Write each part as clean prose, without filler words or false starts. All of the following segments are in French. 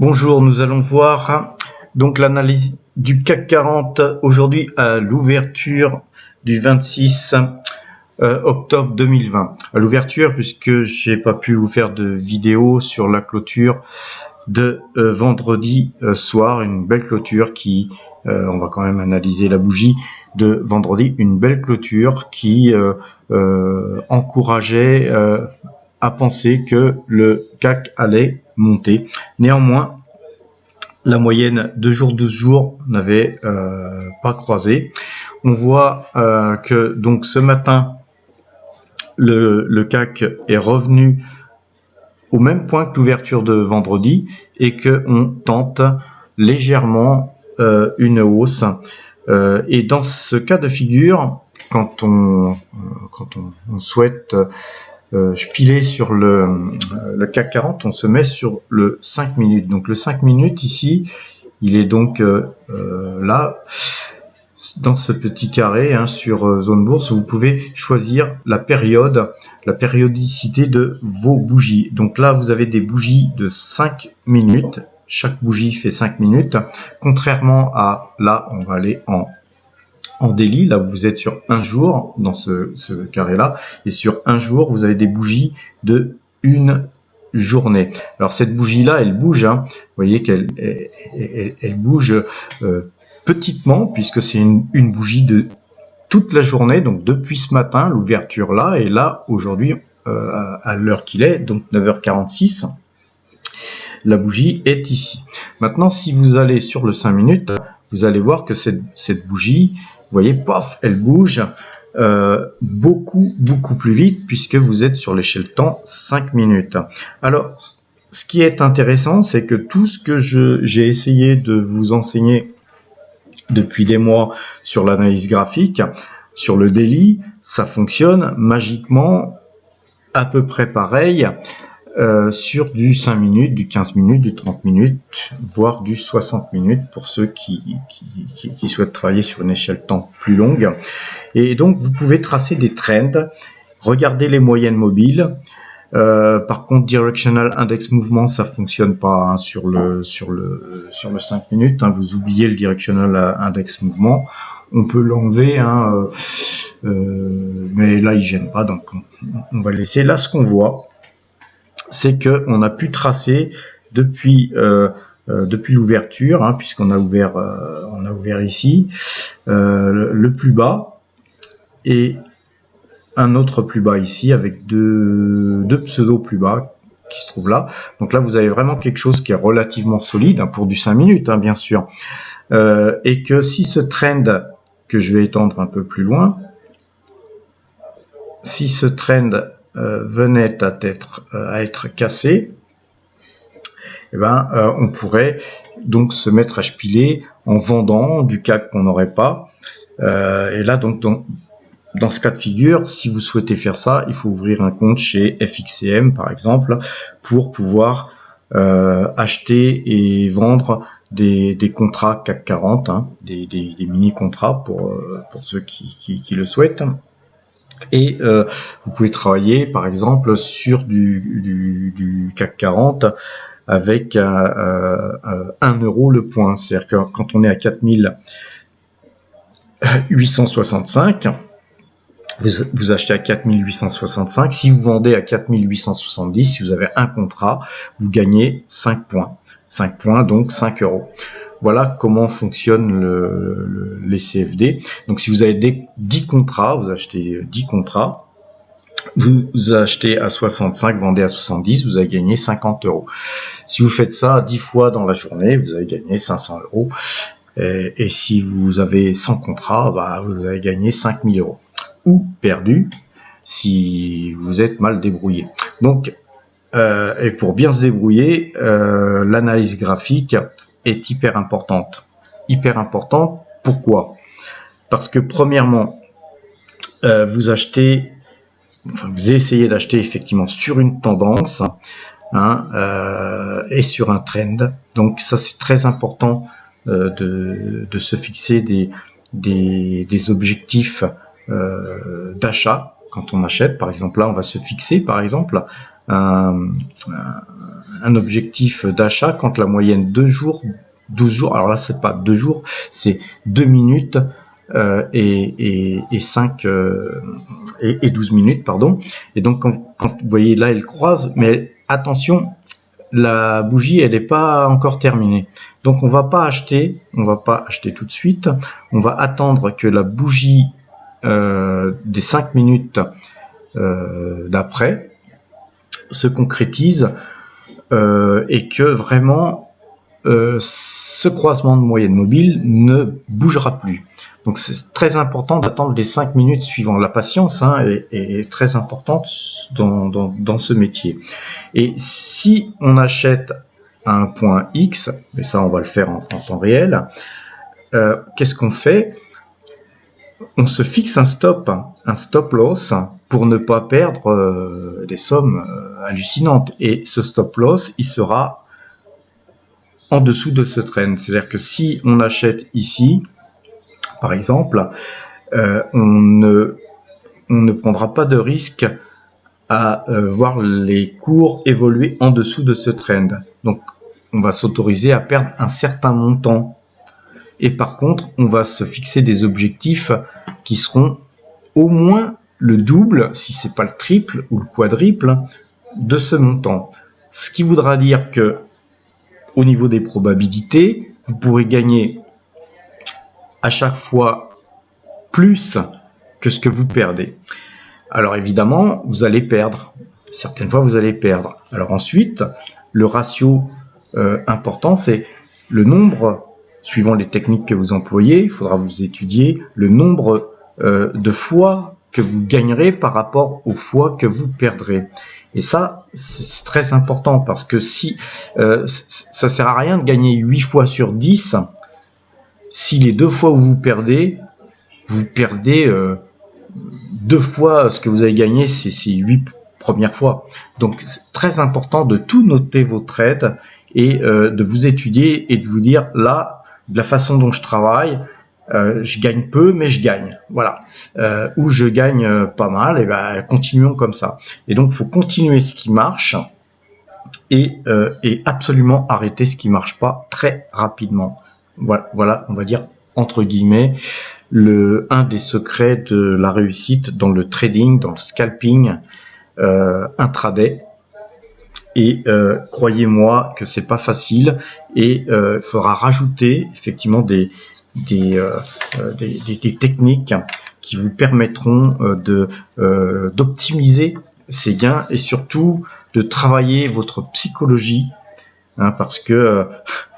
Bonjour, nous allons voir donc l'analyse du CAC 40 aujourd'hui à l'ouverture du 26 octobre 2020. À l'ouverture, puisque j'ai pas pu vous faire de vidéo sur la clôture de vendredi soir, une belle clôture qui, on va quand même analyser la bougie de vendredi, une belle clôture qui encourageait à penser que le CAC allait monter. Néanmoins, la moyenne de jours 12 jours n'avait pas croisé. On voit que donc ce matin, le CAC est revenu au même point que l'ouverture de vendredi et que on tente légèrement une hausse. Et dans ce cas de figure, quand on souhaite piler sur le CAC 40, on se met sur le 5 minutes. Donc le 5 minutes ici, il est donc là, dans ce petit carré sur zone bourse, vous pouvez choisir la périodicité de vos bougies. Donc là, vous avez des bougies de 5 minutes. Chaque bougie fait 5 minutes. Contrairement à là, on va aller en daily, là vous êtes sur un jour dans ce carré là, et sur un jour vous avez des bougies de une journée. Alors cette bougie là elle bouge, vous voyez qu'elle elle bouge petitement, puisque c'est une bougie de toute la journée, donc depuis ce matin l'ouverture là, et là aujourd'hui à l'heure qu'il est, donc 9h46, la bougie est ici. Maintenant si vous allez sur le 5 minutes, vous allez voir que cette bougie, vous voyez, paf, elle bouge beaucoup plus vite, puisque vous êtes sur l'échelle temps 5 minutes. Alors, ce qui est intéressant, c'est que tout ce que j'ai essayé de vous enseigner depuis des mois sur l'analyse graphique, sur le daily, ça fonctionne magiquement à peu près pareil sur du 5 minutes, du 15 minutes, du 30 minutes, voire du 60 minutes pour ceux qui souhaitent travailler sur une échelle temps plus longue. Et donc, vous pouvez tracer des trends, regarder les moyennes mobiles. Par contre, Directional Index Mouvement, ça fonctionne pas sur le 5 minutes. Vous oubliez le Directional Index Mouvement. On peut l'enlever, mais là, il gêne pas, donc on va laisser. Là, ce qu'on voit, c'est que on a pu tracer depuis l'ouverture, puisqu'on a ouvert ici le plus bas et un autre plus bas ici, avec deux pseudo plus bas qui se trouvent là. Donc là vous avez vraiment quelque chose qui est relativement solide pour du 5 minutes, bien sûr, et que si ce trend que je vais étendre un peu plus loin, si ce trend venait à être cassé, eh ben, on pourrait donc se mettre à shpiller en vendant du CAC qu'on n'aurait pas. Et là, donc, dans ce cas de figure, si vous souhaitez faire ça, il faut ouvrir un compte chez FXCM, par exemple, pour pouvoir acheter et vendre des contrats CAC 40, des mini-contrats pour ceux qui le souhaitent. Et vous pouvez travailler par exemple sur du CAC 40 avec 1 euro le point. C'est-à-dire que quand on est à 4865, vous achetez à 4865. Si vous vendez à 4870, si vous avez un contrat, vous gagnez 5 points. 5 points, donc 5 euros. Voilà comment fonctionnent les CFD. Donc, si vous avez 10 contrats, vous achetez 10 contrats, vous achetez à 65, vendez à 70, vous avez gagné 50 euros. Si vous faites ça 10 fois dans la journée, vous avez gagné 500 euros. Et si vous avez 100 contrats, vous avez gagné 5000 euros. Ou perdu si vous êtes mal débrouillé. Donc, et pour bien se débrouiller, l'analyse graphique est hyper importante. Hyper importante, pourquoi? Parce que premièrement, vous essayez d'acheter effectivement sur une tendance et sur un trend. Donc ça, c'est très important de se fixer des objectifs d'achat quand on achète. Par exemple, là, on va se fixer par exemple un un objectif d'achat quand la moyenne 2 jours, 12 jours, alors là c'est pas 2 jours, c'est 2 minutes et 5 et 12 minutes, pardon. Et donc quand vous voyez là, elle croise, mais attention, la bougie elle n'est pas encore terminée. Donc on va pas acheter tout de suite. On va attendre que la bougie des 5 minutes d'après se concrétise et que vraiment ce croisement de moyenne mobile ne bougera plus. Donc c'est très important d'attendre les 5 minutes suivant. La patience est très importante dans ce métier. Et si on achète à un point X, mais ça on va le faire en temps réel, qu'est-ce qu'on fait? On se fixe un stop loss pour ne pas perdre des sommes hallucinantes. Et ce stop loss, il sera en dessous de ce trend. C'est-à-dire que si on achète ici, par exemple, on ne prendra pas de risque à voir les cours évoluer en dessous de ce trend. Donc, on va s'autoriser à perdre un certain montant. Et par contre, on va se fixer des objectifs qui seront au moins le double, si c'est pas le triple ou le quadruple, de ce montant. Ce qui voudra dire que, au niveau des probabilités, vous pourrez gagner à chaque fois plus que ce que vous perdez. Alors évidemment, vous allez perdre. Certaines fois, vous allez perdre. Alors ensuite, le ratio important, c'est le nombre, suivant les techniques que vous employez, il faudra vous étudier le nombre de fois que vous gagnerez par rapport aux fois que vous perdrez. Et ça, c'est très important parce que si ça sert à rien de gagner 8 fois sur 10 si les 2 fois où vous perdez 2 fois ce que vous avez gagné ces 8 premières fois. Donc c'est très important de tout noter vos trades et de vous étudier et de vous dire là, de la façon dont je travaille, je gagne peu mais je gagne, voilà, ou je gagne pas mal, et ben continuons comme ça. Et donc il faut continuer ce qui marche et absolument arrêter ce qui marche pas très rapidement. Voilà, on va dire entre guillemets un des secrets de la réussite dans le trading, dans le scalping intraday. Et croyez-moi que c'est pas facile et il faudra rajouter effectivement des techniques qui vous permettront d'optimiser ces gains et surtout de travailler votre psychologie, hein, parce que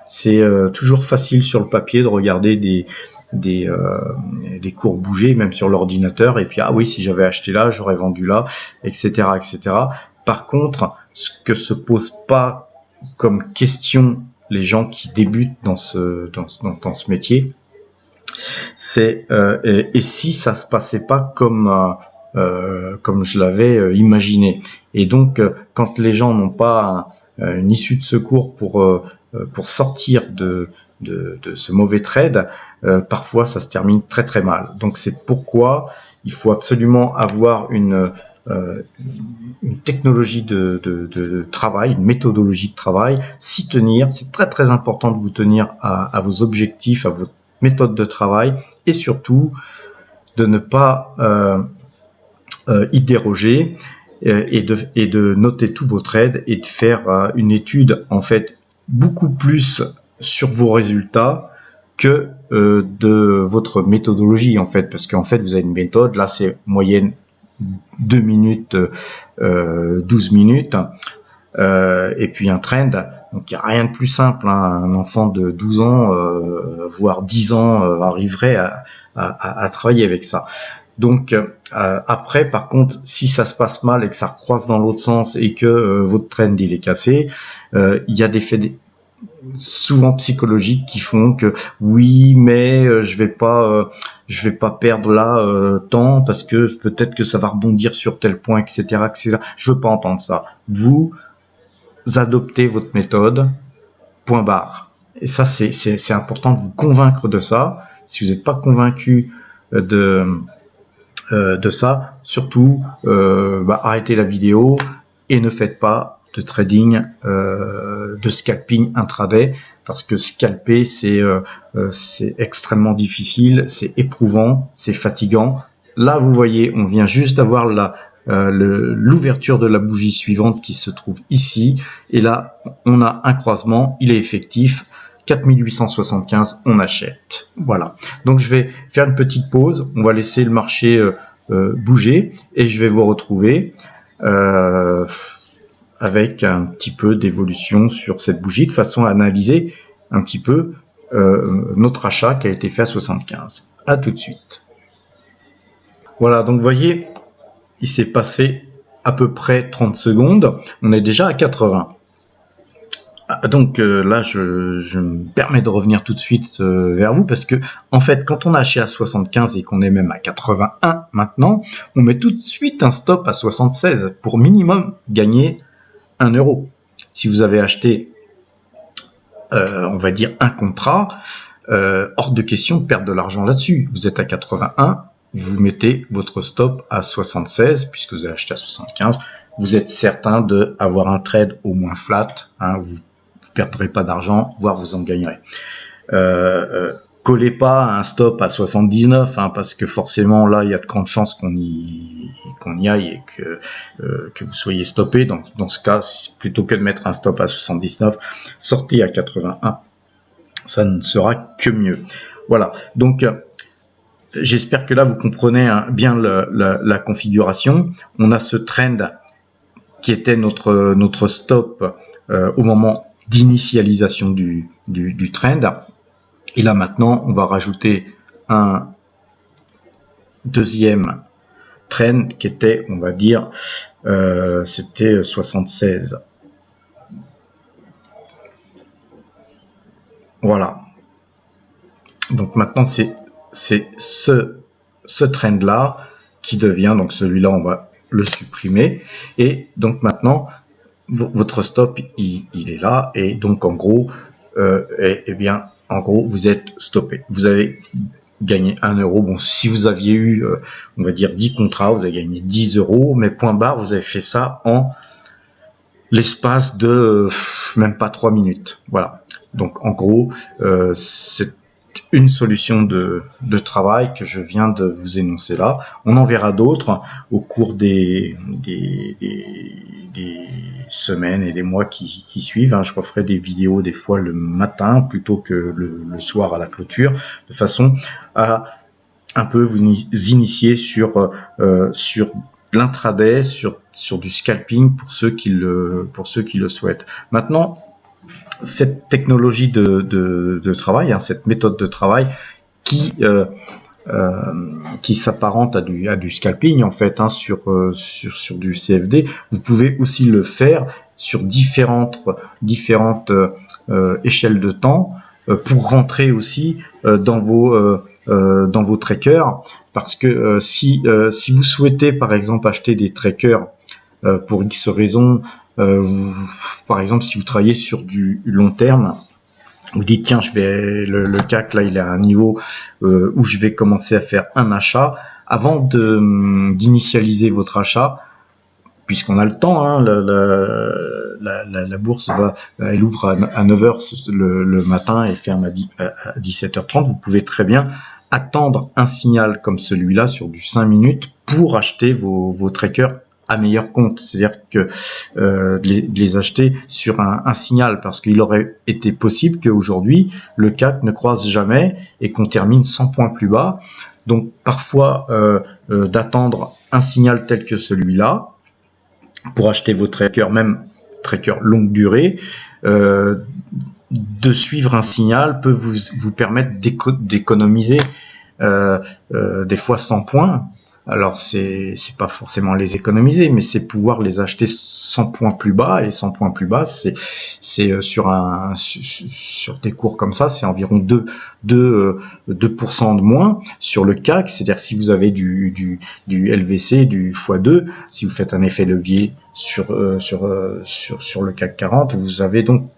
c'est toujours facile sur le papier de regarder des cours bouger, même sur l'ordinateur, et puis ah oui, si j'avais acheté là, j'aurais vendu là, etc., etc. Par contre, ce que se posent pas comme question les gens qui débutent dans ce métier, c'est et si ça se passait pas comme je l'avais imaginé. Et donc, quand les gens n'ont pas une issue de secours pour sortir de ce mauvais trade, parfois ça se termine très très mal. Donc c'est pourquoi il faut absolument avoir une technologie de travail, une méthodologie de travail, s'y tenir. C'est très très important de vous tenir à vos objectifs, à votre méthode de travail, et surtout de ne pas y déroger, et de noter tous vos trades et de faire une étude en fait beaucoup plus sur vos résultats que de votre méthodologie en fait, parce qu'en fait vous avez une méthode, là c'est moyenne 2 minutes, 12 minutes, et puis un trend, donc il n'y a rien de plus simple, hein. Un enfant de 12 ans, voire 10 ans arriverait à travailler avec ça. Donc après, par contre, si ça se passe mal et que ça recroise dans l'autre sens et que votre trend il est cassé, il y a des faits souvent psychologiques qui font que oui, mais je vais pas perdre là tant parce que peut-être que ça va rebondir sur tel point, etc., etc. Je veux pas entendre ça. Vous adoptez votre méthode, point barre. Et ça, c'est important de vous convaincre de ça. Si vous n'êtes pas convaincu de ça, surtout arrêtez la vidéo et ne faites pas de trading, de scalping intraday, parce que scalper, c'est extrêmement difficile, c'est éprouvant, c'est fatigant. Là, vous voyez, on vient juste d'avoir l'ouverture de la bougie suivante qui se trouve ici. Et là, on a un croisement, il est effectif. 4875, on achète. Voilà. Donc, je vais faire une petite pause. On va laisser le marché bouger et je vais vous retrouver avec un petit peu d'évolution sur cette bougie de façon à analyser un petit peu notre achat qui a été fait à 75. À tout de suite. Voilà, donc vous voyez, il s'est passé à peu près 30 secondes. On est déjà à 80. Donc là, je me permets de revenir tout de suite vers vous parce que, en fait, quand on a acheté à 75 et qu'on est même à 81 maintenant, on met tout de suite un stop à 76 pour minimum gagner 1 euro. Si vous avez acheté, on va dire, un contrat, hors de question de perdre de l'argent là-dessus. Vous êtes à 81, vous mettez votre stop à 76 puisque vous avez acheté à 75. Vous êtes certain d'avoir un trade au moins flat, hein, vous perdrez pas d'argent, voire vous en gagnerez. Collez pas un stop à 79, hein, parce que forcément là il y a de grandes chances qu'on y aille et que vous soyez stoppé. Donc dans ce cas, plutôt que de mettre un stop à 79, sortez à 81. Ça ne sera que mieux. Voilà. Donc j'espère que là vous comprenez bien la configuration. On a ce trend qui était notre stop au moment d'initialisation du trend. Et là maintenant, on va rajouter un deuxième trend qui était, on va dire, c'était 76. Voilà. Donc maintenant, c'est ce trend-là qui devient, donc celui-là, on va le supprimer. Et donc maintenant, votre stop, il est là. Et donc, en gros, eh bien, en gros, vous êtes stoppé. Vous avez gagné 1 euro. Bon, si vous aviez eu, on va dire 10 contrats, vous avez gagné 10 euros. Mais point barre, vous avez fait ça en l'espace de même pas 3 minutes. Voilà. Donc, en gros, c'est une solution de travail que je viens de vous énoncer là. On en verra d'autres au cours des semaines et des mois qui suivent. Je referai des vidéos des fois le matin plutôt que le soir à la clôture, de façon à un peu vous initier sur l'intraday, sur du scalping pour ceux qui le souhaitent. Maintenant, cette technologie de travail, cette méthode de travail qui s'apparente à du scalping en fait, sur du CFD, vous pouvez aussi le faire sur différentes échelles de temps pour rentrer aussi dans vos trackers, parce que si vous souhaitez par exemple acheter des trackers pour X raisons, par exemple, si vous travaillez sur du long terme, vous dites tiens, le CAC là, il est à un niveau où je vais commencer à faire un achat. Avant d'initialiser votre achat, puisqu'on a le temps, la bourse elle ouvre à 9h le matin et ferme à 17h30. Vous pouvez très bien attendre un signal comme celui-là sur du 5 minutes pour acheter vos trackers à meilleur compte, c'est-à-dire que les acheter sur un signal, parce qu'il aurait été possible qu'aujourd'hui le CAC ne croise jamais et qu'on termine 100 points plus bas. Donc parfois d'attendre un signal tel que celui-là pour acheter vos trackers, même trackers longue durée, de suivre un signal peut vous permettre d'économiser des fois 100 points. Alors c'est pas forcément les économiser, mais c'est pouvoir les acheter 100 points plus bas, et 100 points plus bas, c'est sur des cours comme ça, c'est environ 2% de moins sur le CAC. C'est-à-dire si vous avez du LVC, du x2, si vous faites un effet levier sur le CAC 40, vous avez donc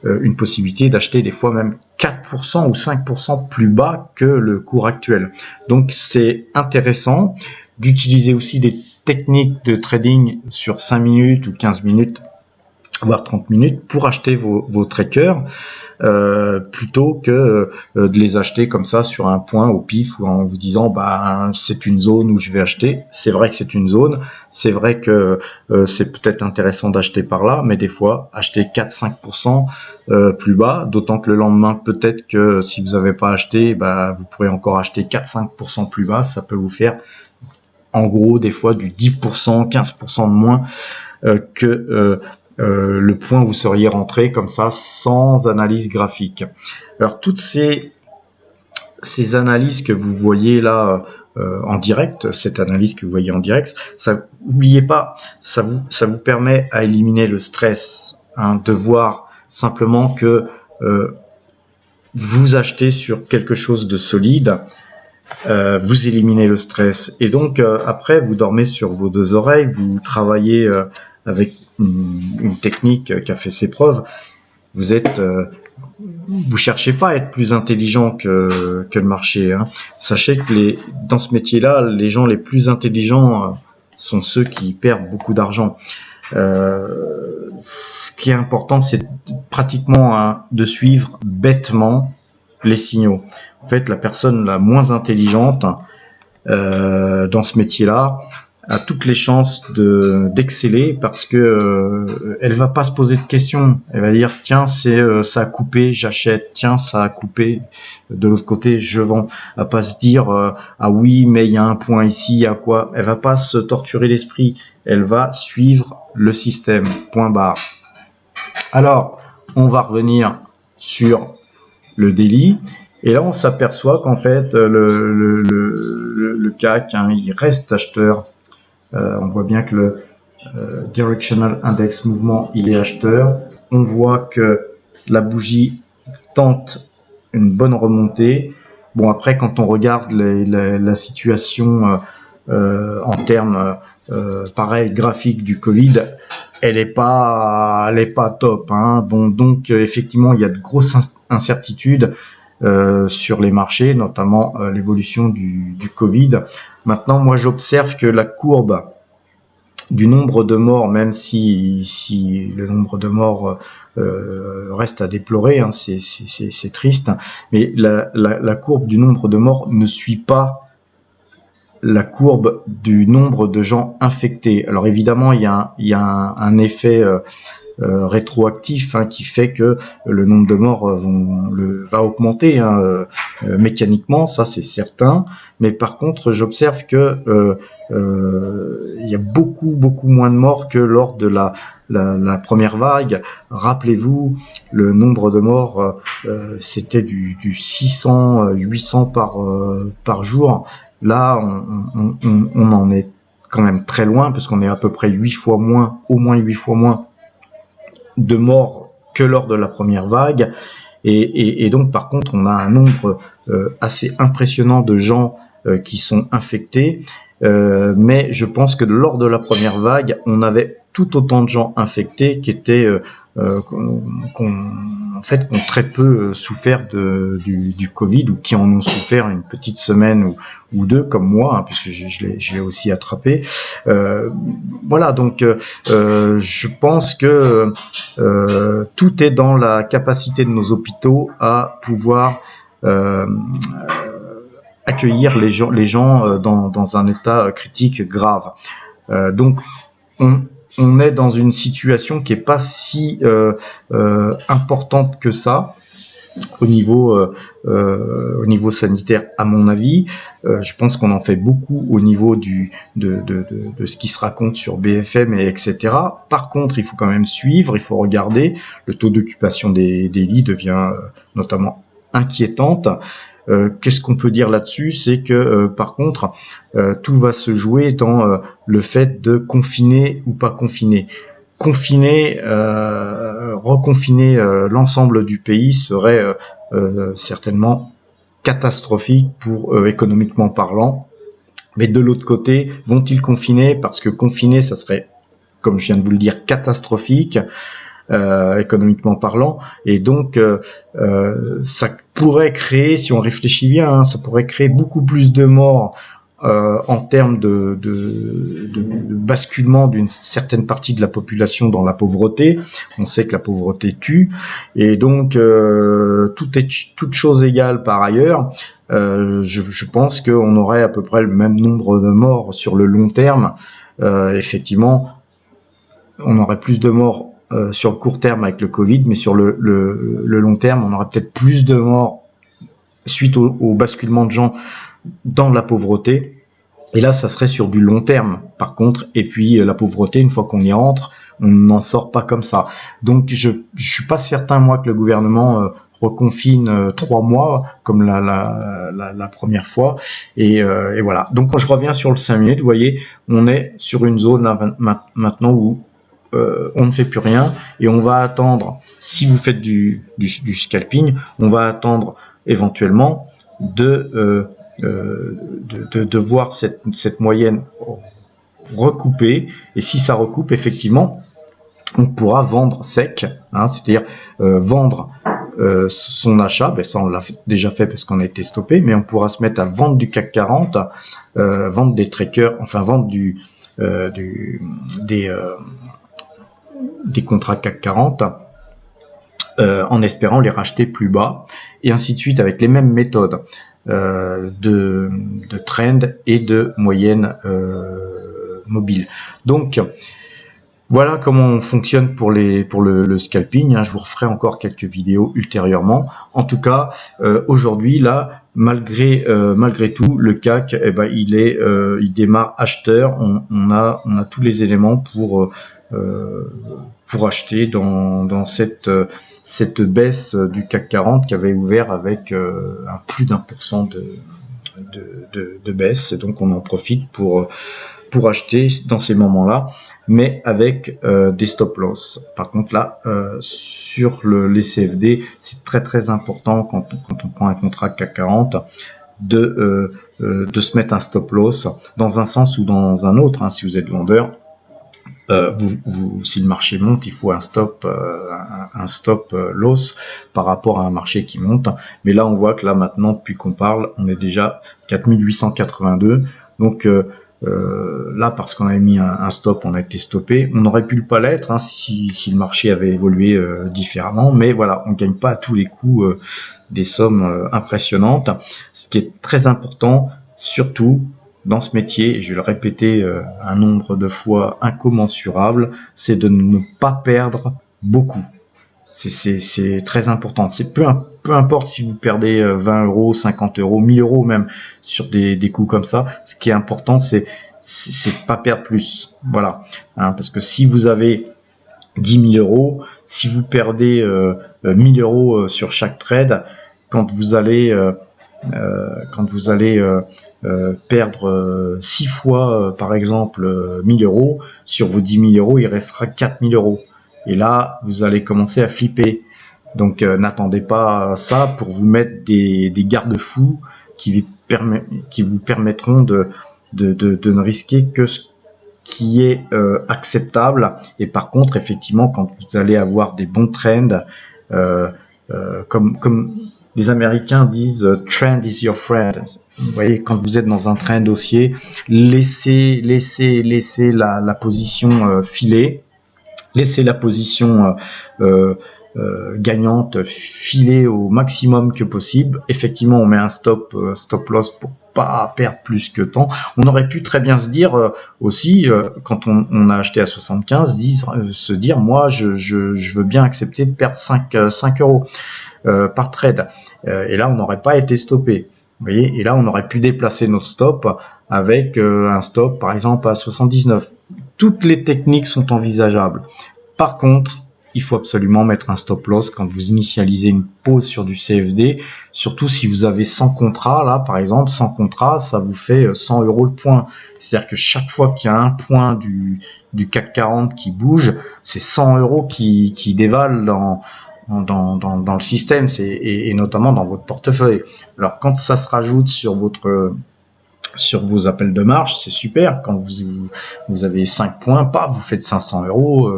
une possibilité d'acheter des fois même 4% ou 5% plus bas que le cours actuel. Donc c'est intéressant d'utiliser aussi des techniques de trading sur 5 minutes ou 15 minutes voire 30 minutes pour acheter vos trackers, plutôt que de les acheter comme ça sur un point au pif, ou en vous disant bah c'est une zone où je vais acheter. C'est vrai que c'est une zone, c'est vrai que c'est peut-être intéressant d'acheter par là, mais des fois acheter 4-5% plus bas, d'autant que le lendemain peut-être que si vous n'avez pas acheté, bah vous pourrez encore acheter 4-5% plus bas, ça peut vous faire en gros des fois du 10%, 15% de moins que le point où vous seriez rentré comme ça sans analyse graphique. Alors toutes ces analyses que vous voyez là en direct, cette analyse que vous voyez en direct, ça, n'oubliez pas, ça vous permet à éliminer le stress, hein, de voir simplement que vous achetez sur quelque chose de solide. Vous éliminez le stress, et donc après vous dormez sur vos deux oreilles, vous travaillez avec une technique qui a fait ses preuves. Vous cherchez pas à être plus intelligent que le marché, hein. Sachez que dans ce métier-là, les gens les plus intelligents sont ceux qui perdent beaucoup d'argent. Ce qui est important, c'est pratiquement de suivre bêtement les signaux. En fait, la personne la moins intelligente dans ce métier-là a toutes les chances d'exceller, parce que elle va pas se poser de questions. Elle va dire tiens, ça a coupé, j'achète. Tiens, ça a coupé, de l'autre côté, je vends. Elle va pas se dire ah oui, mais il y a un point ici, il y a quoi. Elle va pas se torturer l'esprit. Elle va suivre le système. Point barre. Alors, on va revenir sur le daily. Et là, on s'aperçoit qu'en fait, le CAC, hein, il reste acheteur. On voit bien que le Directional Index Mouvement, il est acheteur. On voit que la bougie tente une bonne remontée. Bon, après, quand on regarde la situation en termes pareil graphique du Covid, elle est pas top, hein. Bon, donc effectivement, il y a de grosses incertitudes sur les marchés, notamment l'évolution du Covid. Maintenant, moi, j'observe que la courbe du nombre de morts, même si le nombre de morts reste à déplorer, hein, c'est triste, mais la courbe du nombre de morts ne suit pas la courbe du nombre de gens infectés. Alors évidemment, il y a un effet rétroactif, hein, qui fait que le nombre de morts va augmenter, hein, mécaniquement, ça c'est certain. Mais par contre, j'observe que il y a beaucoup moins de morts que lors de la première vague. Rappelez-vous, le nombre de morts, c'était du 600-800 par jour. Là, on en est quand même très loin, parce qu'on est à peu près 8 fois moins, au moins 8 fois moins de morts que lors de la première vague. Et donc, par contre, on a un nombre assez impressionnant de gens qui sont infectés. Mais je pense que lors de la première vague, on avait tout autant de gens infectés qui étaient en fait, qui ont très peu souffert du Covid, ou qui en ont souffert une petite semaine ou deux, comme moi, hein, puisque je l'ai aussi attrapé. Voilà, donc je pense que tout est dans la capacité de nos hôpitaux à pouvoir accueillir les gens dans un état critique grave. Donc on est dans une situation qui est pas si importante que ça au niveau sanitaire, à mon avis. Je pense qu'on en fait beaucoup au niveau de ce qui se raconte sur BFM et etc. Par contre, il faut quand même suivre, il faut regarder. Le taux d'occupation des lits devient notamment inquiétante. Qu'est-ce qu'on peut dire là-dessus? C'est que par contre, tout va se jouer dans le fait de confiner ou pas confiner. Confiner, reconfiner l'ensemble du pays serait certainement catastrophique pour économiquement parlant. Mais de l'autre côté, vont-ils confiner? Parce que confiner, ça serait, comme je viens de vous le dire, catastrophique. Économiquement parlant, et donc ça pourrait créer, si on réfléchit bien, hein, ça pourrait créer beaucoup plus de morts en termes de basculement d'une certaine partie de la population dans la pauvreté. On sait que la pauvreté tue, et donc toute chose égale par ailleurs, je pense qu'on aurait à peu près le même nombre de morts sur le long terme. Effectivement, on aurait plus de morts sur le court terme avec le Covid, mais sur le long terme, on aurait peut-être plus de morts suite au basculement de gens dans la pauvreté. Et là, ça serait sur du long terme, par contre. Et puis, la pauvreté, une fois qu'on y rentre, on n'en sort pas comme ça. Donc, je suis pas certain, moi, que le gouvernement reconfine 3 mois, comme la première fois. Et voilà. Donc, quand je reviens sur le 5 minutes, vous voyez, on est sur une zone là, maintenant où on ne fait plus rien. Et on va attendre, si vous faites du scalping, on va attendre éventuellement de voir cette moyenne recouper, et si ça recoupe, effectivement, on pourra vendre sec, hein, c'est-à-dire vendre son achat. Ça on l'a déjà fait parce qu'on a été stoppé, mais on pourra se mettre à vendre du CAC 40, vendre des trackers, enfin vendre des contrats CAC 40, en espérant les racheter plus bas, et ainsi de suite, avec les mêmes méthodes de trend et de moyenne mobile. Donc voilà comment on fonctionne pour le scalping, hein. Je vous referai encore quelques vidéos ultérieurement. En tout cas, aujourd'hui là, malgré tout, le CAC, il démarre acheteur. On a tous les éléments pour acheter dans cette baisse du CAC 40 qui avait ouvert avec un plus d'1% de baisse. Et donc on en profite pour acheter dans ces moments-là, mais avec des stop loss. Par contre là, sur les CFD, c'est très très important quand on prend un contrat CAC 40 de se mettre un stop loss dans un sens ou dans un autre, hein. Si vous êtes vendeur, si le marché monte, il faut un stop loss par rapport à un marché qui monte. Mais là, on voit que là maintenant, depuis qu'on parle, on est déjà 4882. Donc là, parce qu'on avait mis un stop, on a été stoppé. On aurait pu le pas l'être, hein, si le marché avait évolué différemment. Mais voilà, on gagne pas à tous les coups des sommes impressionnantes. Ce qui est très important, surtout dans ce métier, et je vais le répéter un nombre de fois incommensurable, c'est de ne pas perdre beaucoup. C'est très important. C'est peu importe si vous perdez 20 euros, 50 euros, 1000 euros même sur des coups comme ça. Ce qui est important, c'est de pas perdre plus. Voilà, hein, parce que si vous avez 10 000 euros, si vous perdez 1000 euros sur chaque trade, quand vous allez perdre 6 fois, par exemple, 1000 euros, sur vos 10 000 euros, il restera 4000 euros. Et là, vous allez commencer à flipper. Donc, n'attendez pas ça pour vous mettre des garde-fous qui vous permettront de ne risquer que ce qui est acceptable. Et par contre, effectivement, quand vous allez avoir des bons trends, comme les Américains disent trend is your friend. Vous voyez, quand vous êtes dans un trend haussier, laissez la position filer, laissez la position gagnante filer au maximum que possible. Effectivement, on met un stop loss pour pas perdre plus que temps. On aurait pu très bien se dire aussi, quand on a acheté à 75, se dire moi je veux bien accepter de perdre 5 euros par trade, et là on n'aurait pas été stoppé, vous voyez, et là on aurait pu déplacer notre stop avec un stop par exemple à 79. Toutes les techniques sont envisageables. Par contre, il faut absolument mettre un stop loss quand vous initialisez une pause sur du CFD, surtout si vous avez 100 contrats, là par exemple, 100 contrats, ça vous fait 100 euros le point. C'est-à-dire que chaque fois qu'il y a un point du CAC 40 qui bouge, c'est 100 euros qui dévalent dans le système, et notamment dans votre portefeuille. Alors quand ça se rajoute sur vos appels de marge, c'est super. Quand vous avez 5 points, vous faites 500 euros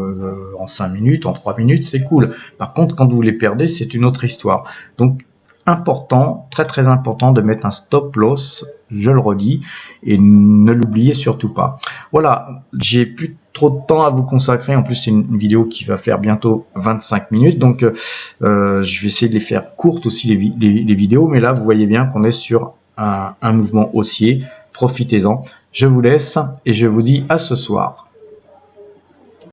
en 5 minutes, en 3 minutes, c'est cool. Par contre, quand vous les perdez, c'est une autre histoire. Donc important, très important de mettre un stop loss, je le redis, et ne l'oubliez surtout pas. Voilà, j'ai plus trop de temps à vous consacrer. En plus, c'est une vidéo qui va faire bientôt 25 minutes, donc je vais essayer de les faire courtes aussi les vidéos, mais là, vous voyez bien qu'on est sur un mouvement haussier. Profitez-en. Je vous laisse et je vous dis à ce soir.